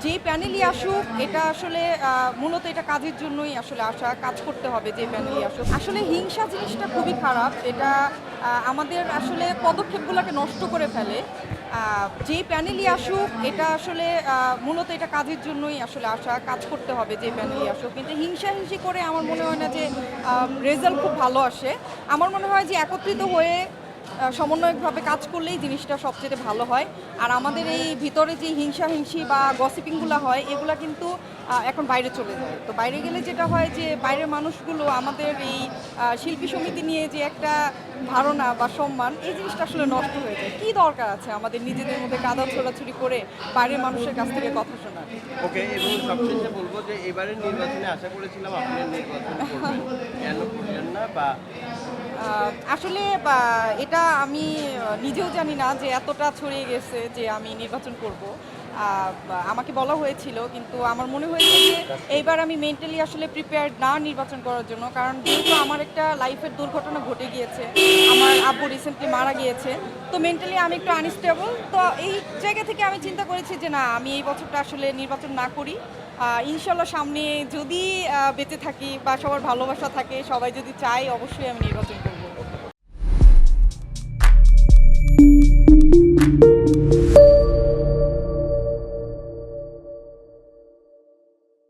যেই প্যানেলই আসুক এটা আসলে মূলত এটা কাজের জন্যই আসলে আসা, কাজ করতে হবে যে প্যানেলই আসুক। আসলে হিংসা জিনিসটা খুবই খারাপ। এটা আমাদের আসলে পদক্ষেপগুলোকে নষ্ট করে ফেলে। যেই প্যানেলই আসুক এটা আসলে মূলত এটা কাজের জন্যই আসলে আসা, কাজ করতে হবে যে প্যানেলই আসুক। কিন্তু হিংসাহিংসি করে আমার মনে হয় না যে রেজাল্ট খুব ভালো আসে। আমার মনে হয় যে একত্রিত হয়ে সমন্বয়কভাবে কাজ করলেই জিনিসটা সবচেয়ে ভালো হয়। আর আমাদের এই ভিতরে যে হিংসাহিংসি বা গসিপিংগুলো হয় এগুলা কিন্তু এখন বাইরে চলে যায়। তো বাইরে গেলে যেটা হয় যে বাইরের মানুষগুলো আমাদের এই শিল্পী সমিতি নিয়ে যে একটা ধারণা বা সম্মান এই জিনিসটা আসলে নষ্ট হয়ে যায়। কী দরকার আছে আমাদের নিজেদের মধ্যে কাদা ছোড়াছুড়ি করে বাইরের মানুষের কাছ থেকে কথা শোনার? ওকে, এবং সবশেষে বলবো যে এবারের নির্বাচনে আশা করেছিলাম আপনি নির্বাচন করবেন, কেন করলেন না? বা আসলে এটা আমি নিজেও জানি না যে এতটা ছড়িয়ে গেছে যে আমি নির্বাচন করব। আমাকে বলা হয়েছিল, কিন্তু আমার মনে হয়েছে যে এইবার আমি মেন্টালি আসলে প্রিপেয়ার্ড না নির্বাচন করার জন্য। কারণ যেহেতু আমার একটা লাইফের দুর্ঘটনা ঘটে গিয়েছে, আমার আব্বু রিসেন্টলি মারা গিয়েছে, তো মেন্টালি আমি একটু আনস্টেবল। তো এই জায়গা থেকে আমি চিন্তা করেছি যে না, আমি এই বছরটা আসলে নির্বাচন না করি। ইনশাল্লাহ সামনে যদি বেঁচে থাকি বা সবার ভালোবাসা থাকে, সবাই যদি চায়, অবশ্যই আমি নির্বাচন করব।